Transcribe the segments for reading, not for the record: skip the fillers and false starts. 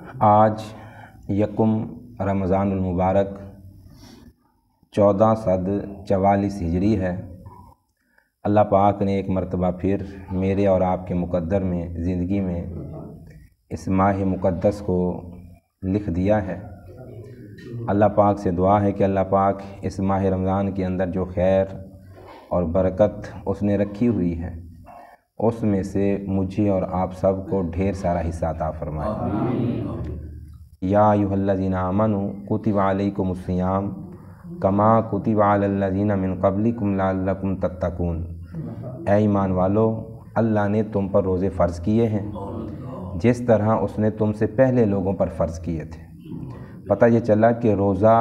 آج یکم رمضان المبارک 1444 ہجری ہے۔ اللہ پاک نے ایک مرتبہ پھر میرے اور آپ کے مقدر میں زندگی میں اس ماہ مقدس کو لکھ دیا ہے۔ اللہ پاک سے دعا ہے کہ اللہ پاک اس ماہ رمضان کے اندر جو خیر اور برکت اس نے رکھی ہوئی ہے اس میں سے مجھے اور آپ سب کو ڈھیر سارا حصہ عطا فرمائے۔ یا ایھا الذین آمنوا کتب علیکم الصیام کما کتب علی الذین من قبلکم لعلکم تتقون۔ اے ایمان والو، اللہ نے تم پر روزے فرض کیے ہیں جس طرح اس نے تم سے پہلے لوگوں پر فرض کیے تھے۔ پتہ یہ چلا کہ روزہ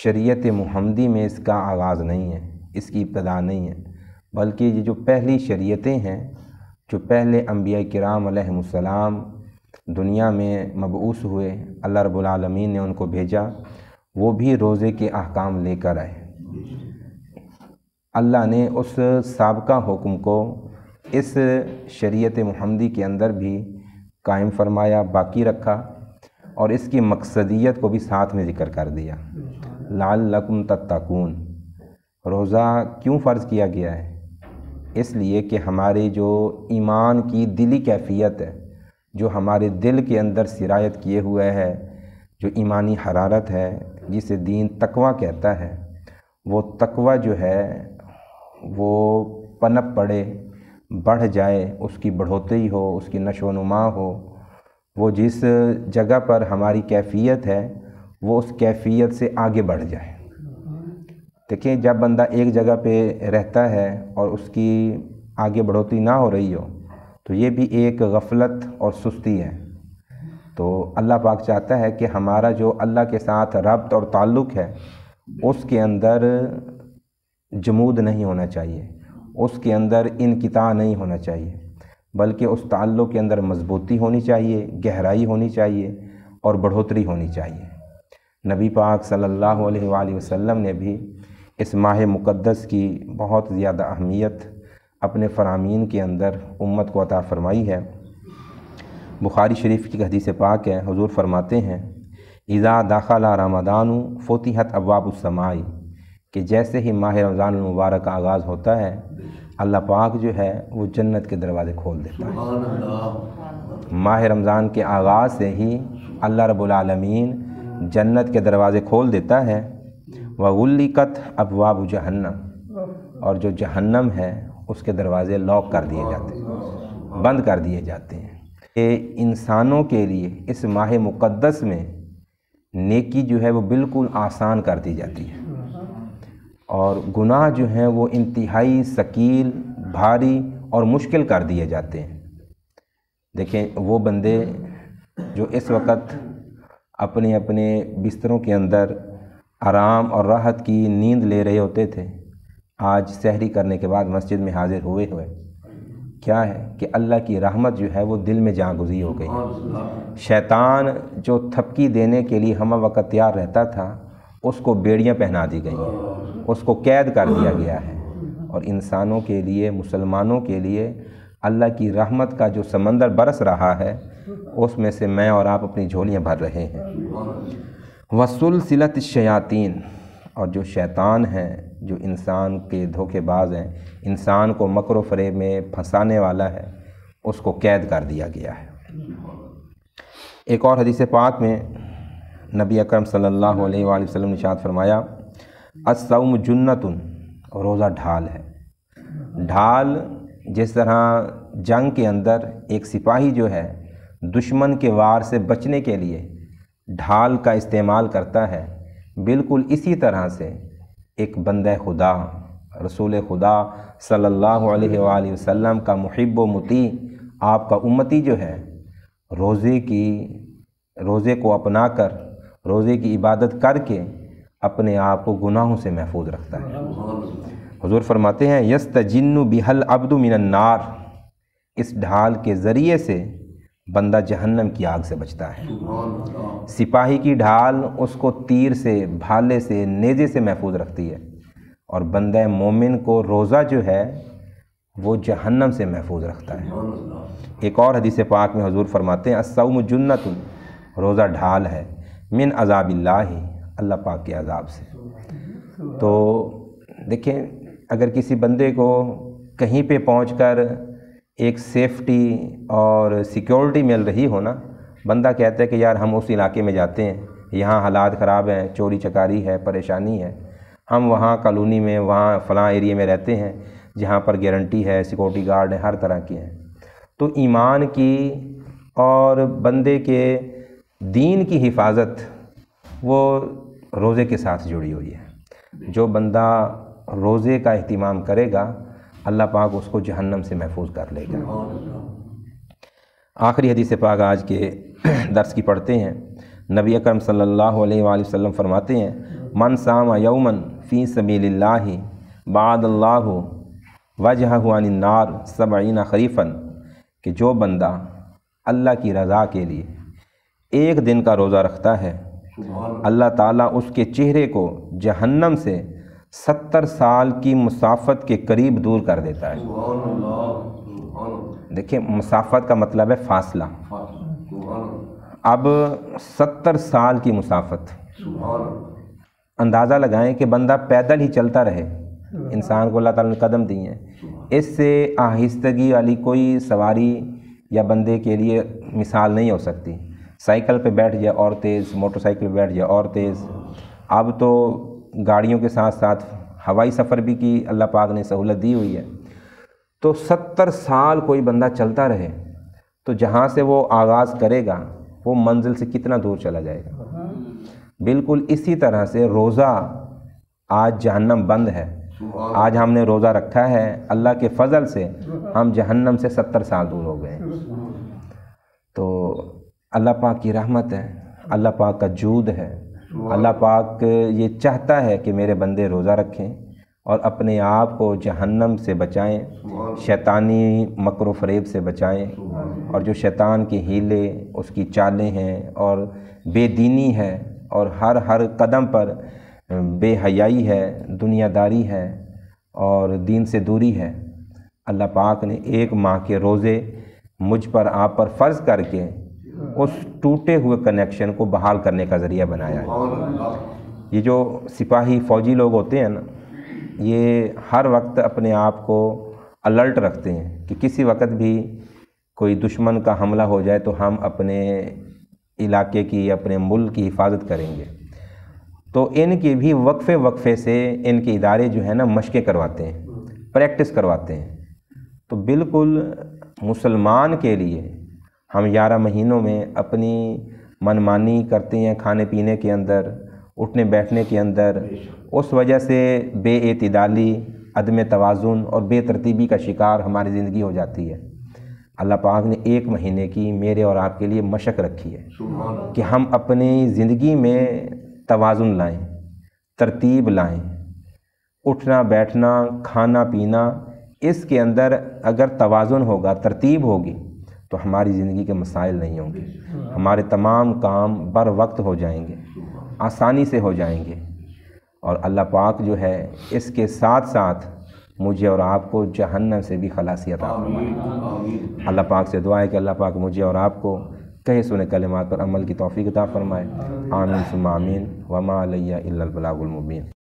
شریعت محمدی میں اس کا آغاز نہیں ہے، اس کی ابتدا نہیں ہے، بلکہ یہ جو پہلی شریعتیں ہیں، جو پہلے انبیاء کرام علیہم السلام دنیا میں مبعوث ہوئے، اللہ رب العالمین نے ان کو بھیجا، وہ بھی روزے کے احکام لے کر آئے۔ اللہ نے اس سابقہ حکم کو اس شریعت محمدی کے اندر بھی قائم فرمایا، باقی رکھا، اور اس کی مقصدیت کو بھی ساتھ میں ذکر کر دیا۔ لعلکم تتقون۔ روزہ کیوں فرض کیا گیا ہے؟ اس لیے کہ ہمارے جو ایمان کی دلی کیفیت ہے، جو ہمارے دل کے اندر سرایت کیے ہوئے ہے، جو ایمانی حرارت ہے، جسے دین تقویٰ کہتا ہے، وہ تقویٰ جو ہے وہ پنپ پڑے، بڑھ جائے، اس کی بڑھوتری ہو، اس کی نشو و نما ہو، وہ جس جگہ پر ہماری کیفیت ہے وہ اس کیفیت سے آگے بڑھ جائے۔ دیکھیں، جب بندہ ایک جگہ پہ رہتا ہے اور اس کی آگے بڑھوتری نہ ہو رہی ہو تو یہ بھی ایک غفلت اور سستی ہے۔ تو اللہ پاک چاہتا ہے کہ ہمارا جو اللہ کے ساتھ ربط اور تعلق ہے اس کے اندر جمود نہیں ہونا چاہیے، اس کے اندر انقطاع نہیں ہونا چاہیے، بلکہ اس تعلق کے اندر مضبوطی ہونی چاہیے، گہرائی ہونی چاہیے اور بڑھوتری ہونی چاہیے۔ نبی پاک صلی اللہ علیہ وآلہ وسلم نے بھی اس ماہ مقدس کی بہت زیادہ اہمیت اپنے فرامین کے اندر امت کو عطا فرمائی ہے۔ بخاری شریف کی حدیث پاک ہے، حضور فرماتے ہیں اذا دخل رمضان فتحت ابواب السماء، کہ جیسے ہی ماہ رمضان المبارک کا آغاز ہوتا ہے اللہ پاک جو ہے وہ جنت کے دروازے کھول دیتا ہے۔ ماہ رمضان کے آغاز سے ہی اللہ رب العالمین جنت کے دروازے کھول دیتا ہے۔ وغلقت ابواب جہنم، اور جو جہنم ہے اس کے دروازے لاک کر دیے جاتے ہیں، بند کر دیے جاتے ہیں۔ کہ انسانوں کے لیے اس ماہ مقدس میں نیکی جو ہے وہ بالکل آسان کر دی جاتی ہے، اور گناہ جو ہیں وہ انتہائی ثقیل، بھاری اور مشکل کر دیے جاتے ہیں۔ دیکھیں، وہ بندے جو اس وقت اپنے اپنے بستروں کے اندر آرام اور راحت کی نیند لے رہے ہوتے تھے، آج سحری کرنے کے بعد مسجد میں حاضر ہوئے کیا ہے کہ اللہ کی رحمت جو ہے وہ دل میں جاں گزی ہو گئی ہے۔ شیطان جو تھپکی دینے کے لیے ہمہ وقت تیار رہتا تھا اس کو بیڑیاں پہنا دی گئی ہیں، اس کو قید کر دیا گیا ہے، اور انسانوں کے لیے، مسلمانوں کے لیے اللہ کی رحمت کا جو سمندر برس رہا ہے اس میں سے میں اور آپ اپنی جھولیاں بھر رہے ہیں۔ وسلسلۃ الشیاطین، اور جو شیطان ہیں، جو انسان کے دھوکے باز ہیں، انسان کو مکر و فریب میں پھنسانے والا ہے، اس کو قید کر دیا گیا ہے۔ ایک اور حدیث پاک میں نبی اکرم صلی اللہ علیہ وآلہ وسلم نے ارشاد فرمایا الصوم جنۃ، روزہ ڈھال ہے۔ ڈھال، جس طرح جنگ کے اندر ایک سپاہی جو ہے دشمن کے وار سے بچنے کے لیے ڈھال کا استعمال کرتا ہے، بالکل اسی طرح سے ایک بندہ خدا، رسول خدا صلی اللہ علیہ وآلہ وسلم کا محب و مطیع، آپ کا امتی جو ہے، روزے کو اپنا کر، روزے کی عبادت کر کے اپنے آپ کو گناہوں سے محفوظ رکھتا ہے۔ حضور فرماتے ہیں یستجن بها العبد من النار، اس ڈھال کے ذریعے سے بندہ جہنم کی آگ سے بچتا ہے۔ سپاہی کی ڈھال اس کو تیر سے، بھالے سے، نیزے سے محفوظ رکھتی ہے، اور بندہ مومن کو روزہ جو ہے وہ جہنم سے محفوظ رکھتا ہے۔ ایک اور حدیث پاک میں حضور فرماتے ہیں الصوم جنۃ، روزہ ڈھال ہے من عذاب اللہ، اللہ پاک کے عذاب سے۔ تو دیکھیں اگر کسی بندے کو کہیں پہ پہنچ کر ایک سیفٹی اور سیکیورٹی مل رہی ہو نا، بندہ کہتا ہے کہ یار ہم اس علاقے میں جاتے ہیں، یہاں حالات خراب ہیں، چوری چکاری ہے، پریشانی ہے، ہم وہاں کالونی میں وہاں فلاں ایریے میں رہتے ہیں جہاں پر گارنٹی ہے، سیکورٹی گارڈ ہے، ہر طرح کی ہیں۔ تو ایمان کی اور بندے کے دین کی حفاظت وہ روزے کے ساتھ جڑی ہوئی ہے۔ جو بندہ روزے کا اہتمام کرے گا اللہ پاک اس کو جہنم سے محفوظ کر لے گا۔ آخری حدیث پاک آج کے درس کی پڑھتے ہیں۔ نبی اکرم صلی اللہ علیہ وآلہ وسلم فرماتے ہیں من صام یوما فی سبیل اللہ بعد اللہ وجہہ عن النار 70 خریفا، کہ جو بندہ اللہ کی رضا کے لیے ایک دن کا روزہ رکھتا ہے اللہ تعالیٰ اس کے چہرے کو جہنم سے 70 سال کی مسافت کے قریب دور کر دیتا ہے۔ دیکھیں مسافت کا مطلب ہے فاصلہ، اب 70 سال کی مسافت، اندازہ لگائیں کہ بندہ پیدل ہی چلتا رہے، انسان کو اللہ تعالیٰ نے قدم دی ہیں، اس سے آہستگی والی کوئی سواری یا بندے کے لیے مثال نہیں ہو سکتی۔ سائیکل پہ بیٹھ جائے اور تیز، موٹر سائیکل پہ بیٹھ جائے اور تیز، اب تو گاڑیوں کے ساتھ ساتھ ہوائی سفر بھی کی اللہ پاک نے سہولت دی ہوئی ہے۔ تو 70 سال کوئی بندہ چلتا رہے تو جہاں سے وہ آغاز کرے گا وہ منزل سے کتنا دور چلا جائے گا۔ بالکل اسی طرح سے روزہ، آج جہنم بند ہے، آج ہم نے روزہ رکھا ہے، اللہ کے فضل سے ہم جہنم سے 70 سال دور ہو گئے ہیں۔ تو اللہ پاک کی رحمت ہے، اللہ پاک کا جود ہے، اللہ پاک یہ چاہتا ہے کہ میرے بندے روزہ رکھیں اور اپنے آپ کو جہنم سے بچائیں، شیطانی مکر و فریب سے بچائیں، اور جو شیطان کے ہیلے، اس کی چالیں ہیں اور بے دینی ہے اور ہر قدم پر بے حیائی ہے، دنیا داری ہے اور دین سے دوری ہے۔ اللہ پاک نے ایک ماہ کے روزے مجھ پر آپ پر فرض کر کے اس ٹوٹے ہوئے کنیکشن کو بحال کرنے کا ذریعہ بنایا ہے۔ یہ جو سپاہی فوجی لوگ ہوتے ہیں نا، یہ ہر وقت اپنے آپ کو الرٹ رکھتے ہیں کہ کسی وقت بھی کوئی دشمن کا حملہ ہو جائے تو ہم اپنے علاقے کی، اپنے ملک کی حفاظت کریں گے۔ تو ان کے بھی وقفے سے ان کے ادارے جو ہیں نا مشقیں کرواتے ہیں، پریکٹس کرواتے ہیں۔ تو بالکل مسلمان کے لیے ہم 11 مہینوں میں اپنی منمانی کرتے ہیں کھانے پینے کے اندر، اٹھنے بیٹھنے کے اندر، اس وجہ سے بے اعتدالی، عدم توازن اور بے ترتیبی کا شکار ہماری زندگی ہو جاتی ہے۔ اللہ پاک نے 1 مہینے کی میرے اور آپ کے لیے مشق رکھی ہے کہ ہم اپنی زندگی میں توازن لائیں، ترتیب لائیں، اٹھنا بیٹھنا، کھانا پینا، اس کے اندر اگر توازن ہوگا، ترتیب ہوگی تو ہماری زندگی کے مسائل نہیں ہوں گے، ہمارے تمام کام بر وقت ہو جائیں گے، آسانی سے ہو جائیں گے، اور اللہ پاک جو ہے اس کے ساتھ ساتھ مجھے اور آپ کو جہنم سے بھی خلاصی عطا فرمائے۔ اللہ پاک سے دعا ہے کہ اللہ پاک مجھے اور آپ کو کہے سنے کلمات پر عمل کی توفیق عطا فرمائے۔ آمین ثم آمین، وما علیہ الا البلاغ المبین۔